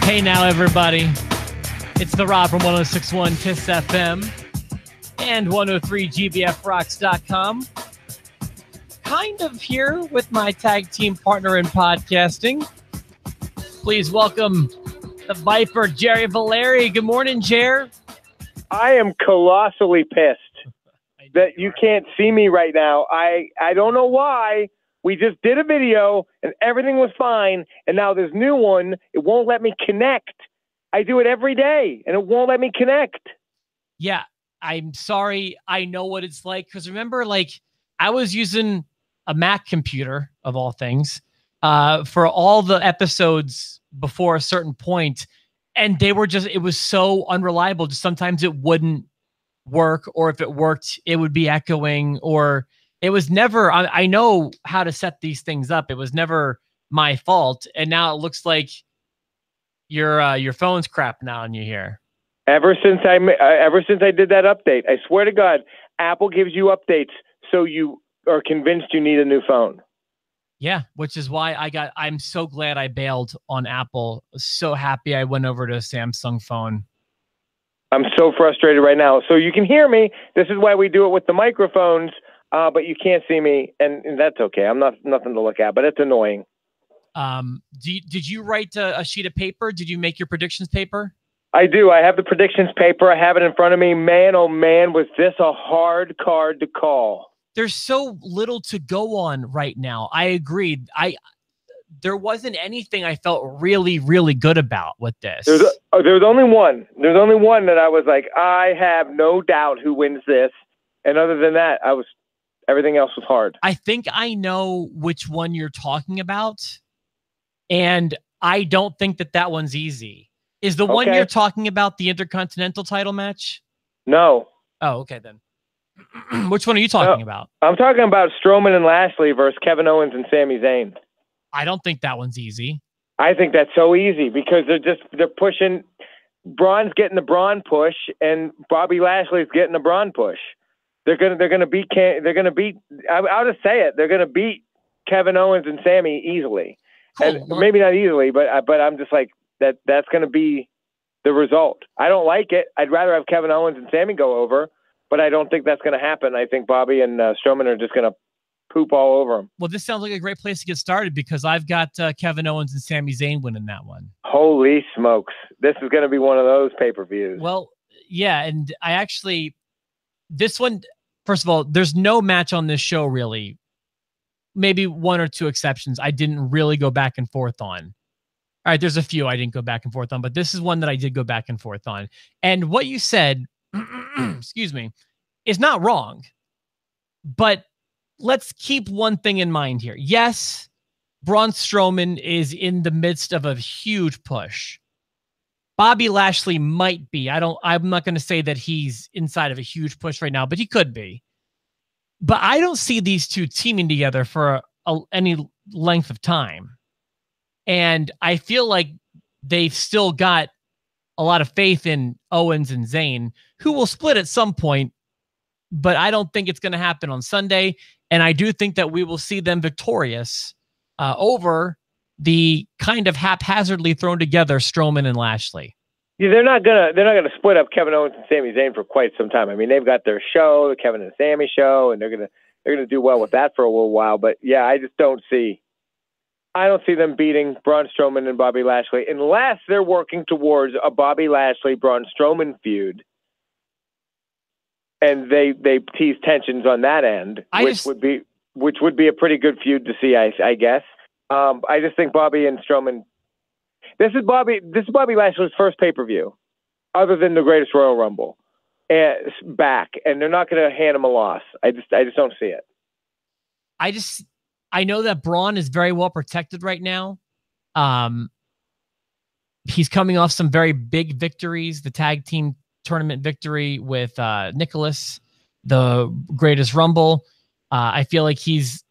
Hey now, everybody. It's the Rob from 1061 KISS FM and 103gbfrocks.com. Kind of here with my tag team partner in podcasting. Please welcome the Viper, Jerry Valeri. Good morning, Jer. I am colossally pissed that you can't see me right now. I don't know why. We just did a video and everything was fine, and now this new one, it won't let me connect. I do it every day, and it won't let me connect. Yeah, I'm sorry. I know what it's like, because remember, like, I was using a Mac computer, of all things, for all the episodes before a certain point, and they were just, it was so unreliable. Just sometimes it wouldn't work, or if it worked, it would be echoing, or it was never, I know how to set these things up. It was never my fault. And now it looks like your phone's crap now and you're here. Ever since I did that update, I swear to God, Apple gives you updates so you are convinced you need a new phone. Yeah, which is why I'm so glad I bailed on Apple. So happy I went over to a Samsung phone. I'm so frustrated right now. So you can hear me. This is why we do it with the microphones. But you can't see me, and that's okay. I'm nothing to look at, but it's annoying. Did you write a sheet of paper? Did you make your predictions paper? I do. I have the predictions paper. I have it in front of me. Man, oh man, was this a hard card to call. There's so little to go on right now. I agreed. There wasn't anything I felt really, really good about with this. There's only one. There's only one that I was like, I have no doubt who wins this. And other than that, everything else was hard. I think I know which one you're talking about, and I don't think that one's easy. Is the one you're talking about the Intercontinental title match? No. Oh, okay then. Which one are you talking about? I'm talking about Strowman and Lashley versus Kevin Owens and Sami Zayn. I don't think that one's easy. I think that's so easy because they're pushing. Braun's getting the Braun push, and Bobby Lashley's getting the Braun push. They're gonna beat. I'll just say it. They're gonna beat Kevin Owens and Sami easily, cool. And maybe not easily, but I'm just like that. That's gonna be the result. I don't like it. I'd rather have Kevin Owens and Sami go over, but I don't think that's gonna happen. I think Bobby and Strowman are just gonna poop all over them. Well, this sounds like a great place to get started because I've got Kevin Owens and Sami Zayn winning that one. Holy smokes! This is gonna be one of those pay-per-views. Well, yeah, and I actually this one. First of all, there's no match on this show, really. Maybe one or two exceptions I didn't really go back and forth on. All right, there's a few I didn't go back and forth on, but this is one that I did go back and forth on. And what you said, excuse me, is not wrong. But let's keep one thing in mind here. Yes, Braun Strowman is in the midst of a huge push. Bobby Lashley might be. I'm not going to say that he's inside of a huge push right now, but he could be. But I don't see these two teaming together for any length of time. And I feel like they've still got a lot of faith in Owens and Zayn, who will split at some point, but I don't think it's going to happen on Sunday. And I do think that we will see them victorious over the kind of haphazardly thrown together Strowman and Lashley. Yeah, they're not gonna split up Kevin Owens and Sami Zayn for quite some time. I mean, they've got their show, the Kevin and Sami show, and they're gonna do well with that for a little while. But yeah, I don't see them beating Braun Strowman and Bobby Lashley unless they're working towards a Bobby Lashley Braun Strowman feud, and they tease tensions on that end, which would be a pretty good feud to see, I guess. I just think Bobby and Strowman. This is Bobby Lashley's first pay-per-view, other than the Greatest Royal Rumble, and back, and they're not going to hand him a loss. I just don't see it. I know that Braun is very well protected right now. He's coming off some very big victories. The tag team tournament victory with Nicholas, the Greatest Rumble. I feel like he's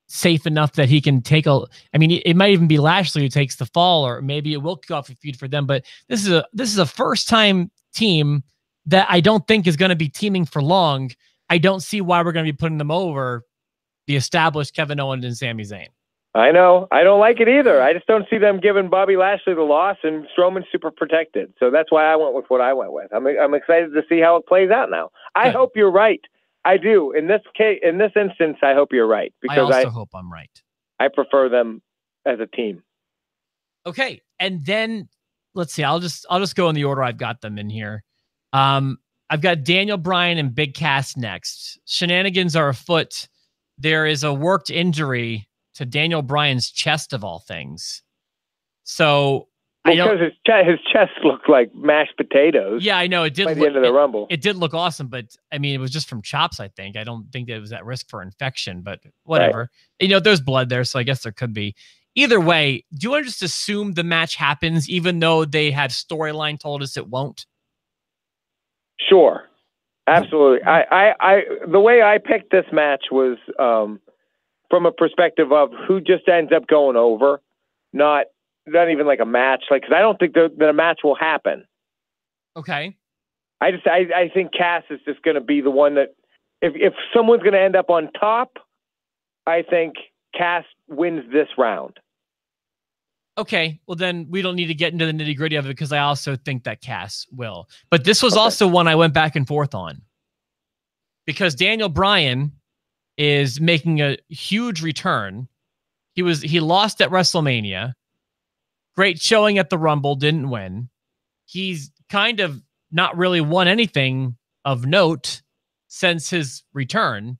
safe enough that he can take it might even be Lashley who takes the fall, or maybe it will kick off a feud for them. But this is a first time team that I don't think is going to be teaming for long. I don't see why we're going to be putting them over the established Kevin Owens and Sami Zayn. I know. I don't like it either. I just don't see them giving Bobby Lashley the loss, and Strowman's super protected. So that's why I went with what I went with. I'm excited to see how it plays out now. I hope you're right. I do. In this case, in this instance, I hope you're right, because I also hope I'm right. I prefer them as a team. Okay, and then let's see. I'll just go in the order I've got them in here. I've got Daniel Bryan and Big Cass next. Shenanigans are afoot. There is a worked injury to Daniel Bryan's chest, of all things. So because his chest looked like mashed potatoes. Yeah, I know it did. By the end of the Rumble, it did look awesome, but I mean, it was just from chops. I think. I don't think that it was at risk for infection, but whatever. Right. There's blood there, so I guess there could be. Either way, do you want to just assume the match happens, even though they had storyline told us it won't? Sure, absolutely. The way I picked this match was from a perspective of who just ends up going over, not even like a match. Like, because I don't think that a match will happen. Okay. I think Cass is just going to be the one that, if someone's going to end up on top, I think Cass wins this round. Okay, well then we don't need to get into the nitty gritty of it, because I also think that Cass will. But this was also one I went back and forth on, because Daniel Bryan is making a huge return. He lost at WrestleMania. Great showing at the Rumble, didn't win. He's kind of not really won anything of note since his return.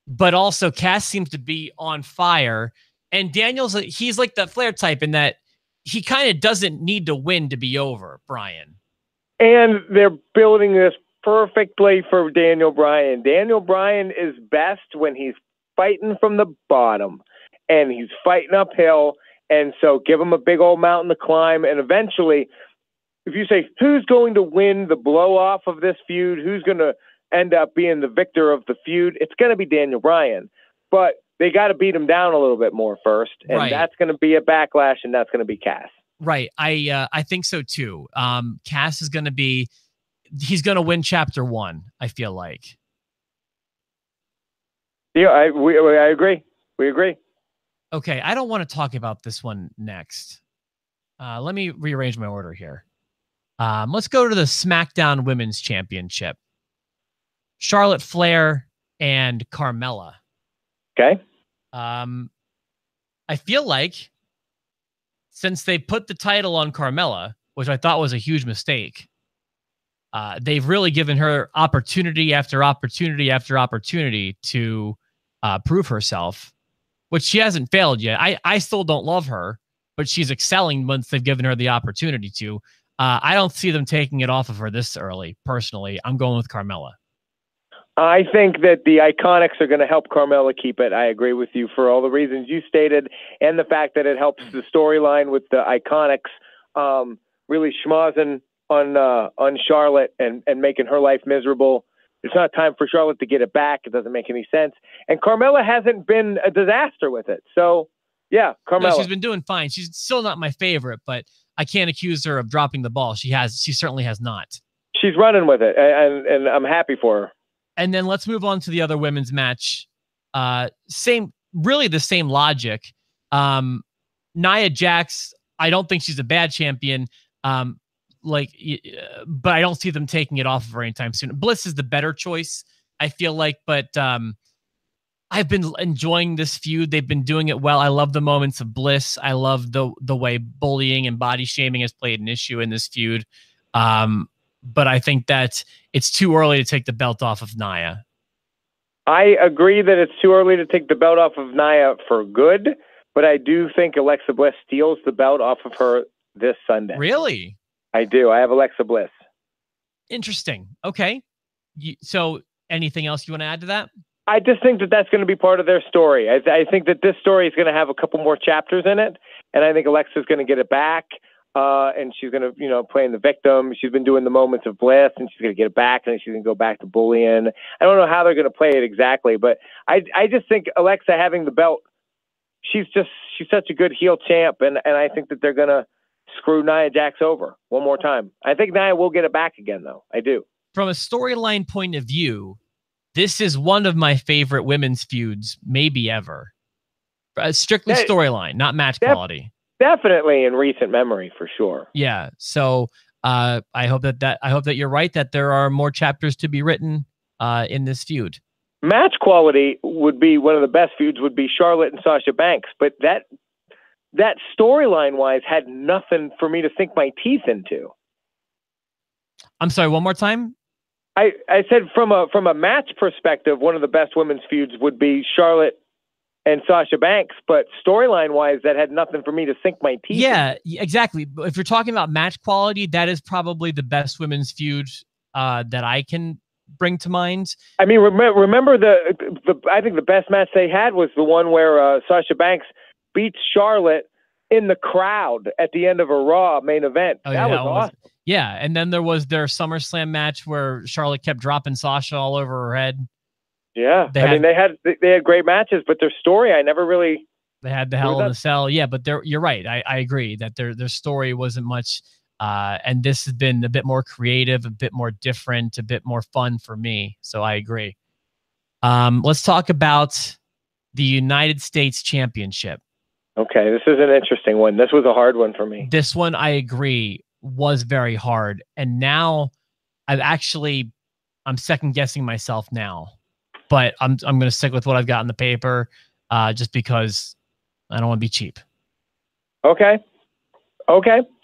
But also Cass seems to be on fire. And he's like the Flair type in that he kind of doesn't need to win to be over, Bryan. And they're building this perfectly for Daniel Bryan. Daniel Bryan is best when he's fighting from the bottom and he's fighting uphill. And so give him a big old mountain to climb. And eventually, if you say, who's going to win the blow off of this feud? Who's going to end up being the victor of the feud? It's going to be Daniel Bryan. But they got to beat him down a little bit more first. And that's going to be a Backlash, and that's going to be Cass. Right. I think so too. Cass is going to be, he's going to win chapter 1, I feel like. Yeah, I agree. We agree. Okay, I don't want to talk about this one next. Let me rearrange my order here. Let's go to the SmackDown Women's Championship. Charlotte Flair and Carmella. Okay. I feel like since they put the title on Carmella, which I thought was a huge mistake, they've really given her opportunity after opportunity after opportunity to prove herself, which she hasn't failed yet. I still don't love her, but she's excelling once they've given her the opportunity to. I don't see them taking it off of her this early, personally. I'm going with Carmella. I think that the Iconics are going to help Carmella keep it. I agree with you for all the reasons you stated, and the fact that it helps the storyline with the Iconics really schmozzing on Charlotte and making her life miserable. It's not time for Charlotte to get it back. It doesn't make any sense. And Carmella hasn't been a disaster with it. So, yeah, Carmella. No, she's been doing fine. She's still not my favorite, but I can't accuse her of dropping the ball. She certainly has not. She's running with it, and I'm happy for her. And then let's move on to the other women's match. Really the same logic. Nia Jax, I don't think she's a bad champion. But I don't see them taking it off of her anytime soon. Bliss is the better choice, I feel like, but I've been enjoying this feud. They've been doing it well. I love the moments of Bliss. I love the way bullying and body shaming has played an issue in this feud. But I think that it's too early to take the belt off of Nia. I agree that it's too early to take the belt off of Nia for good, but I do think Alexa Bliss steals the belt off of her this Sunday. Really? I do. I have Alexa Bliss. Interesting. Okay. So anything else you want to add to that? I just think that that's going to be part of their story. I think that this story is going to have a couple more chapters in it, and I think Alexa's going to get it back. And she's going to, playing the victim. She's been doing the moments of bliss, and she's going to get it back, and then she's going to go back to bullying. I don't know how they're going to play it exactly, but I just think Alexa having the belt, she's such a good heel champ, and I think that they're going to screw Nia Jax over one more time. I think Nia will get it back again, though. I do. From a storyline point of view, this is one of my favorite women's feuds, maybe ever. Strictly storyline, not match quality. Definitely in recent memory, for sure. Yeah. So I hope that you're right, that there are more chapters to be written in this feud. Match quality would be one of the best feuds would be Charlotte and Sasha Banks, but that storyline wise had nothing for me to sink my teeth into. I'm sorry, one more time. I said from a match perspective, one of the best women's feuds would be Charlotte and Sasha Banks, but storyline wise, that had nothing for me to sink my teeth. Yeah, exactly. But if you're talking about match quality, that is probably the best women's feud that I can bring to mind. I mean, remember I think the best match they had was the one where Sasha Banks beats Charlotte in the crowd at the end of a Raw main event. Oh, that was awesome. Yeah, and then there was their SummerSlam match where Charlotte kept dropping Sasha all over her head. Yeah, they had great matches, but their story I never really. They had the Hell in a Cell, yeah, but you're right. I agree that their story wasn't much. And this has been a bit more creative, a bit more different, a bit more fun for me. So I agree. Let's talk about the United States Championship. Okay, this is an interesting one. This was a hard one for me. This one, I agree, was very hard. And now I'm second guessing myself now. But I'm going to stick with what I've got on the paper just because I don't want to be cheap. Okay.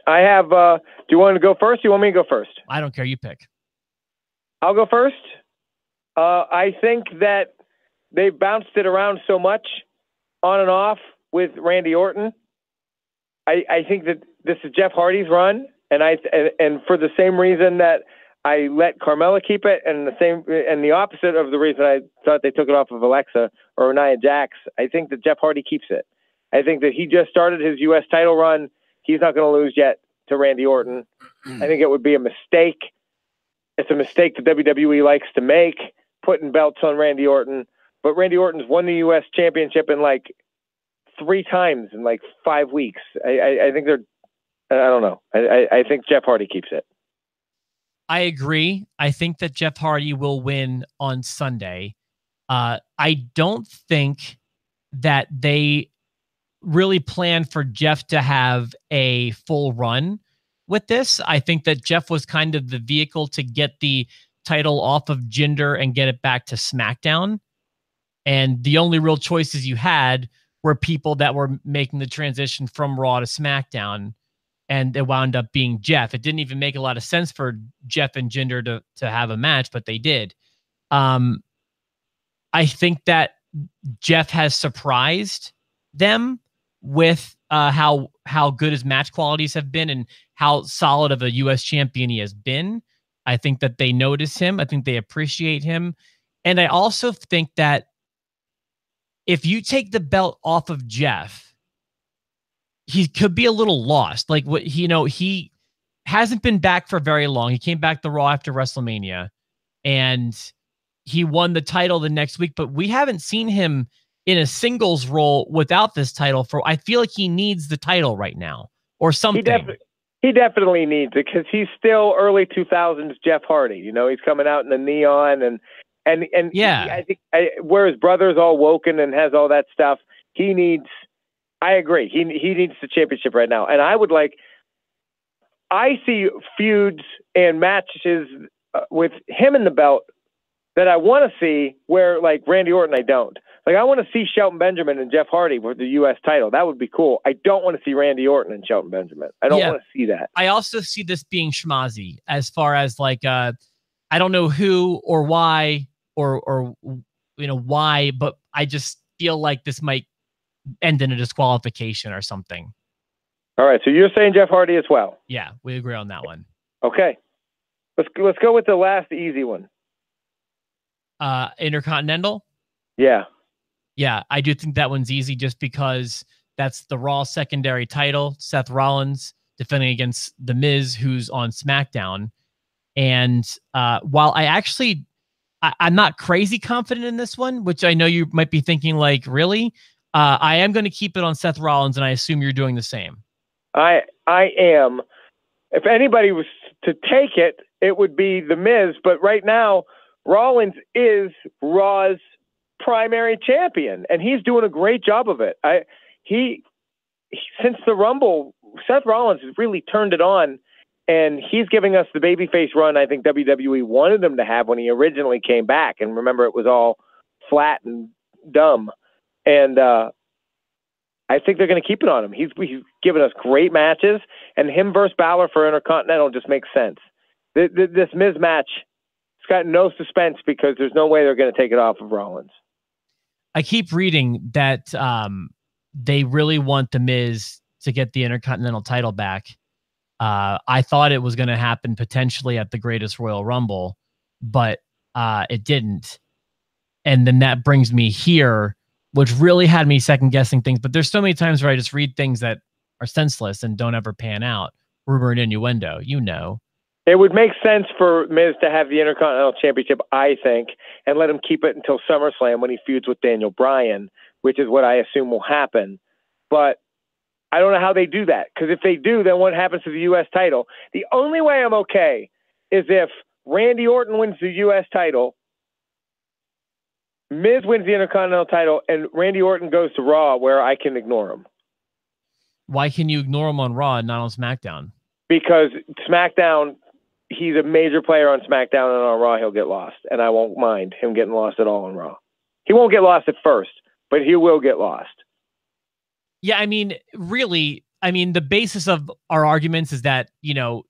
I have, do you want to go first? Do you want me to go first? I don't care. You pick. I'll go first. I think that they bounced it around so much on and off with Randy Orton. I think that this is Jeff Hardy's run, and for the same reason that I let Carmella keep it, and the opposite of the reason I thought they took it off of Alexa or Nia Jax, I think that Jeff Hardy keeps it. I think that he just started his U.S. title run. He's not going to lose yet to Randy Orton. I think it would be a mistake. It's a mistake the WWE likes to make, putting belts on Randy Orton. But Randy Orton's won the U.S. championship in like 3 times in like 5 weeks. I think I don't know. I think Jeff Hardy keeps it. I agree. I think that Jeff Hardy will win on Sunday. I don't think that they really plan for Jeff to have a full run with this. I think that Jeff was kind of the vehicle to get the title off of Jinder and get it back to SmackDown. And the only real choices you had were people that were making the transition from Raw to SmackDown. And it wound up being Jeff. It didn't even make a lot of sense for Jeff and Jinder to have a match, but they did. I think that Jeff has surprised them with how good his match qualities have been and how solid of a U.S. champion he has been. I think that they notice him. I think they appreciate him. And I also think that if you take the belt off of Jeff, he could be a little lost. Like he hasn't been back for very long. He came back the Raw after WrestleMania and he won the title the next week, but we haven't seen him in a singles role without this title I feel like he needs the title right now or something. He definitely needs it because he's still early 2000s Jeff Hardy. You know, he's coming out in the neon and yeah, I think where his brother's all woken and has all that stuff, I agree. He needs the championship right now. And I see feuds and matches with him in the belt that I want to see where like Randy Orton, I don't. Like I want to see Shelton Benjamin and Jeff Hardy with the U.S. title. That would be cool. I don't want to see Randy Orton and Shelton Benjamin. I don't want to see that. I also see this being schmazzy as far as like, I don't know who or why or why, but I just feel like this might end in a disqualification or something. All right. So you're saying Jeff Hardy as well? Yeah, we agree on that one. Okay. Let's go with the last easy one. Intercontinental? Yeah. Yeah, I do think that one's easy just because that's the Raw secondary title. Seth Rollins defending against The Miz, who's on SmackDown. And while I'm not crazy confident in this one, which I know you might be thinking like, really? I am going to keep it on Seth Rollins, and I assume you're doing the same. I am. If anybody was to take it, it would be The Miz. But right now, Rollins is Raw's primary champion, and he's doing a great job of it. Since the Rumble, Seth Rollins has really turned it on, and he's giving us the babyface run I think WWE wanted him to have when he originally came back. And remember, it was all flat and dumb. And I think they're going to keep it on him. He's given us great matches, and him versus Balor for Intercontinental just makes sense. This Miz match, it's got no suspense because there's no way they're going to take it off of Rollins. I keep reading that they really want the Miz to get the Intercontinental title back. I thought it was going to happen potentially at the Greatest Royal Rumble, but it didn't. And then that brings me here, which really had me second guessing things. But there's so many times where I just read things that are senseless and don't ever pan out. Rumor and innuendo, you know. It would make sense for Miz to have the Intercontinental Championship, I think, and let him keep it until SummerSlam when he feuds with Daniel Bryan, which is what I assume will happen. But I don't know how they do that, because if they do, then what happens to the U.S. title? The only way I'm okay is if Randy Orton wins the U.S. title, Miz wins the Intercontinental title, and Randy Orton goes to Raw, where I can ignore him. Why can you ignore him on Raw and not on SmackDown? Because SmackDown, he's a major player on SmackDown, and on Raw he'll get lost, and I won't mind him getting lost at all on Raw. He won't get lost at first, but he will get lost. Yeah, I mean, really, the basis of our arguments is that,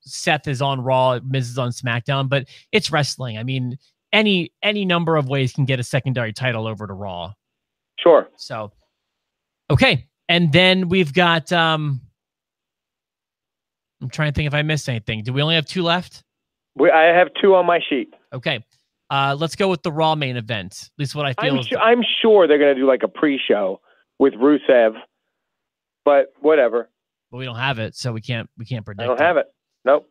Seth is on Raw, Miz is on SmackDown, but it's wrestling. I mean, any number of ways can get a secondary title over to Raw. Sure. So, okay. And then we've got, I'm trying to think if I missed anything. Do we only have 2 left? I have 2 on my sheet. Okay. Let's go with the Raw main event. At least what I feel. I'm sure they're going to do like a pre-show with Rusev, but whatever. But we don't have it, so we can't predict. I don't have it. Nope.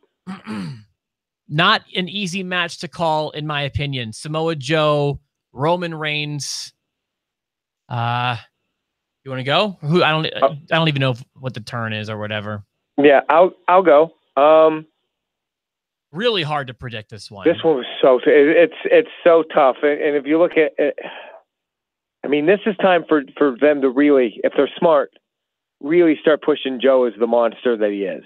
Not an easy match to call, in my opinion. Samoa Joe, Roman Reigns. You want to go? I don't even know what the turn is or whatever. Yeah, I'll go. Really hard to predict this one. This one was it's so tough, and if you look at it, this is time for them to really, if they're smart, really start pushing Joe as the monster that he is.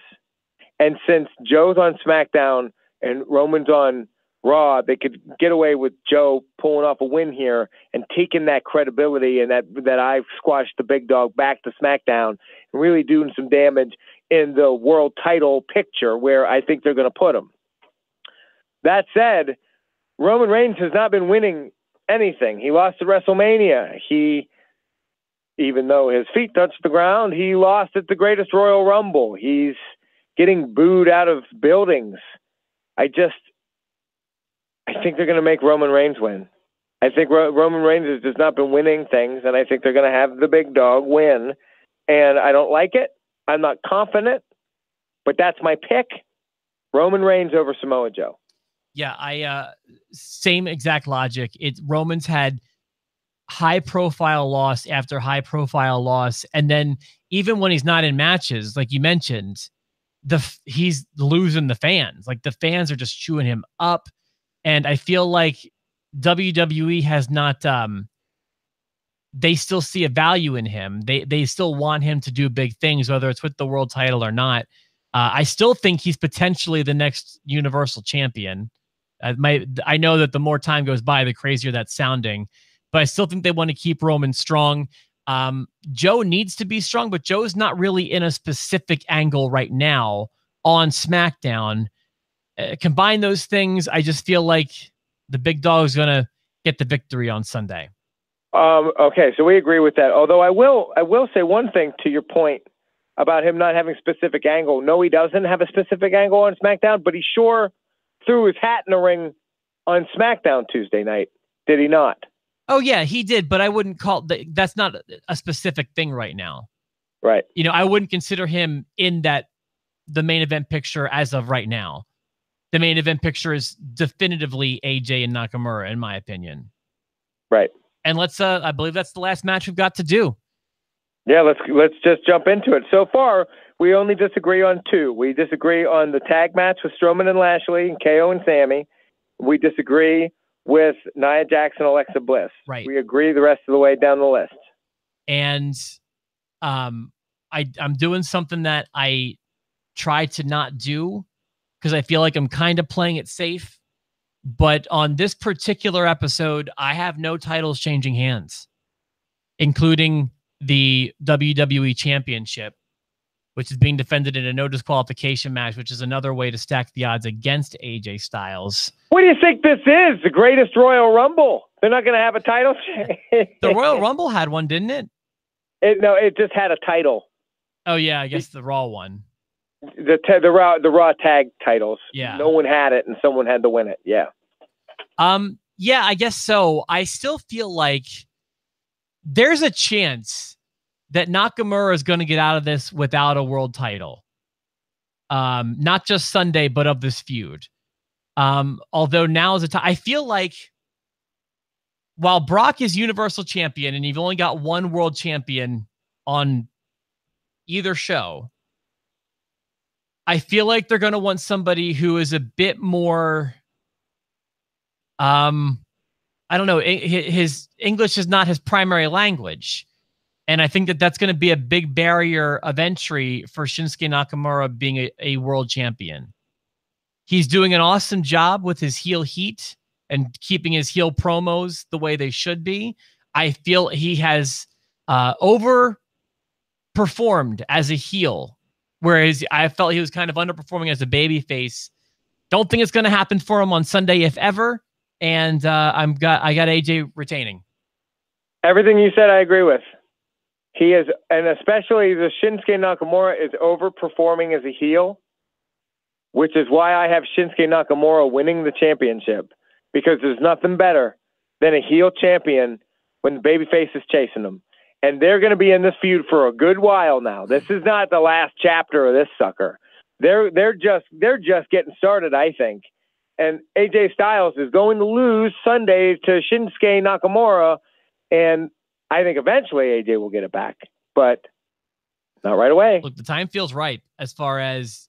And since Joe's on SmackDown and Roman's on Raw, they could get away with Joe pulling off a win here and taking that credibility and that I've squashed the big dog back to SmackDown and really doing some damage in the world title picture where I think they're going to put him. That said, Roman Reigns has not been winning anything. He lost at WrestleMania. Even though his feet touched the ground, he lost at the Greatest Royal Rumble. He's getting booed out of buildings. I think they're going to make Roman Reigns win. I think Roman Reigns has just not been winning things, and I think they're going to have the big dog win. And I don't like it. I'm not confident, but that's my pick. Roman Reigns over Samoa Joe. Yeah, same exact logic. Roman's had high-profile loss after high-profile loss, and then even when he's not in matches, like you mentioned, he's losing the fans. Like, the fans are just chewing him up, and I feel like WWE has not. They still see a value in him. They still want him to do big things, whether it's with the world title or not. I still think he's potentially the next Universal Champion. I know that the more time goes by, the crazier that's sounding, but I still think they want to keep Roman strong. Joe needs to be strong, but Joe's not really in a specific angle right now on SmackDown. Combine those things, I just feel like the big dog's going to get the victory on Sunday. Okay, so we agree with that. Although I will say one thing to your point about him not having specific angle. No, he doesn't have a specific angle on SmackDown, but he sure threw his hat in the ring on SmackDown Tuesday night. Did he not? Oh yeah, he did, but I wouldn't call that's not a specific thing right now. Right. I wouldn't consider him in the main event picture as of right now. The main event picture is definitively AJ and Nakamura, in my opinion. Right. And I believe that's the last match we've got to do. Yeah, let's just jump into it. So far, we only disagree on 2. We disagree on the tag match with Strowman and Lashley and KO and Sammy. We disagree with Nia Jax and Alexa Bliss. Right. We agree the rest of the way down the list. And I'm doing something that I try to not do because I feel like I'm kind of playing it safe. But on this particular episode, I have no titles changing hands, including the WWE Championship, which is being defended in a no disqualification match, which is another way to stack the odds against AJ Styles. What do you think this is? The greatest Royal Rumble? They're not going to have a title change. The Royal Rumble had one, didn't it? No, it just had a title. Oh yeah, I guess the Raw one. The Raw tag titles. Yeah. No one had it, and someone had to win it. Yeah. Yeah, I guess so. I still feel like there's a chance that Nakamura is going to get out of this without a world title. Not just Sunday, but of this feud. Although now is the time. I feel like while Brock is Universal Champion and you've only got one world champion on either show, I feel like they're going to want somebody who is a bit more, I don't know, his English is not his primary language. And I think that that's going to be a big barrier of entry for Shinsuke Nakamura being a world champion. He's doing an awesome job with his heel heat and keeping his heel promos the way they should be. I feel he has overperformed as a heel, whereas I felt he was kind of underperforming as a babyface. Don't think it's going to happen for him on Sunday, if ever. And I got AJ retaining. Everything you said, I agree with. He is, and especially the Shinsuke Nakamura is overperforming as a heel, which is why I have Shinsuke Nakamura winning the championship, because there's nothing better than a heel champion when the babyface is chasing them. And they're going to be in this feud for a good while now. This is not the last chapter of this sucker. They're just getting started, I think. And AJ Styles is going to lose Sunday to Shinsuke Nakamura, and I think eventually AJ will get it back, but not right away. Look, the time feels right as far as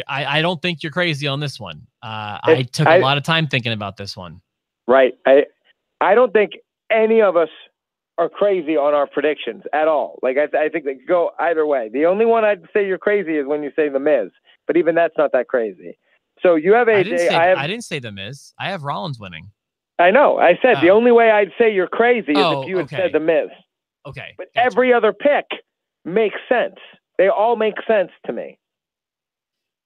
I don't think you're crazy on this one. I took a lot of time thinking about this one. Right. I don't think any of us are crazy on our predictions at all. Like I think they could go either way. The only one I'd say you're crazy is when you say The Miz, but even that's not that crazy. So you have AJ. I didn't say The Miz. I have Rollins winning. I know. I said the only way I'd say you're crazy is if you had said The Miz. Okay. But every other pick makes sense. They all make sense to me.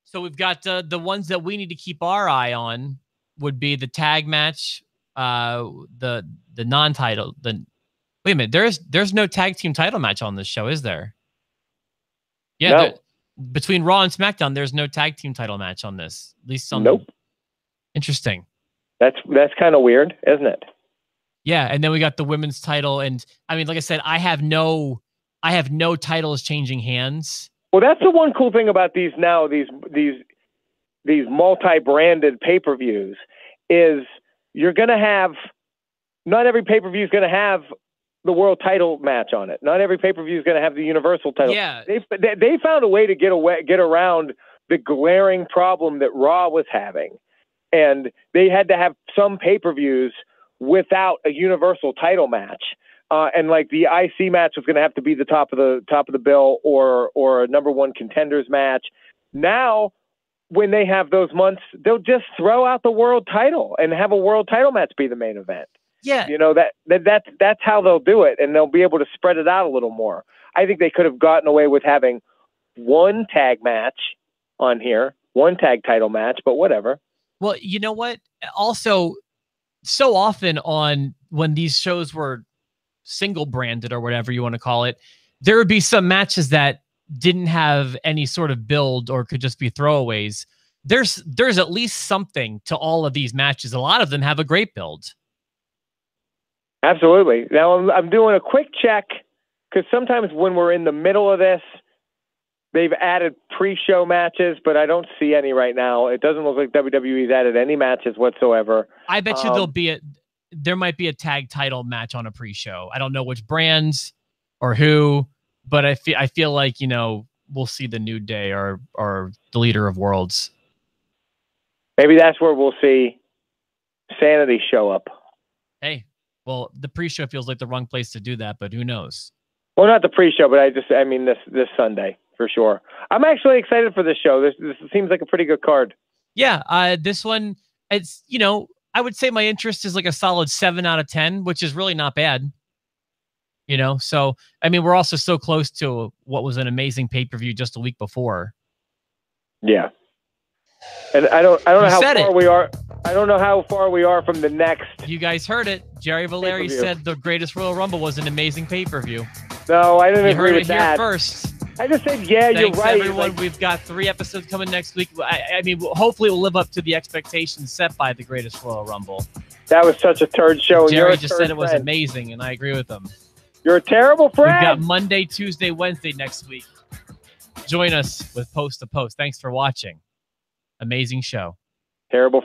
So we've got the ones that we need to keep our eye on would be the tag match, the non-title. Wait a minute. There's no tag team title match on this show, is there? Yeah. No. Between Raw and SmackDown, there's no tag team title match on this. At least on. Nope. Interesting. That's kind of weird, isn't it? Yeah, and then we got the women's title, and I mean, like I said, I have no titles changing hands. Well, that's the one cool thing about these multi-branded pay-per-views is you're going to have, not every pay-per-view is going to have the world title match on it. Not every pay-per-view is going to have the universal title. Yeah. They found a way to get around the glaring problem that Raw was having. And they had to have some pay-per-views without a universal title match. And like the IC match was going to have to be the top of the bill or a number one contenders match. Now, when they have those months, they'll just throw out the world title and have a world title match be the main event. Yeah. You know, that's how they'll do it. And they'll be able to spread it out a little more. I think they could have gotten away with having one tag match on here, one tag title match, but whatever. Well, you know what? Also, so often when these shows were single branded or whatever you want to call it, there would be some matches that didn't have any sort of build or could just be throwaways. There's at least something to all of these matches. A lot of them have a great build. Absolutely. Now I'm doing a quick check because sometimes when we're in the middle of this, they've added pre-show matches, but I don't see any right now. It doesn't look like WWE's added any matches whatsoever. I bet you there might be a tag title match on a pre-show. I don't know which brands or who, but I feel like, we'll see the New Day or the Leader of Worlds. Maybe that's where we'll see Sanity show up. Hey, well, the pre-show feels like the wrong place to do that, but who knows? Well, not the pre-show, but I mean this Sunday for sure. I'm actually excited for this show. This seems like a pretty good card. Yeah, this one, it's, you know, I would say my interest is like a solid 7 out of 10, which is really not bad. You know, so I mean, we're also so close to what was an amazing pay-per-view just a week before. Yeah. And I don't know how far we are. I don't know how far we are from the next. You guys heard it. Jerry Valeri said the greatest Royal Rumble was an amazing pay-per-view. No, I didn't agree with that. You heard it here first. I just said, yeah, Thanks, you're right. Everyone, like, we've got 3 episodes coming next week. I mean, hopefully we'll live up to the expectations set by the greatest Royal Rumble. That was such a turd show. Jerry just said it was amazing, and I agree with him. You're a terrible friend. We've got Monday, Tuesday, Wednesday next week. Join us with Post to Post. Thanks for watching. Amazing show. Terrible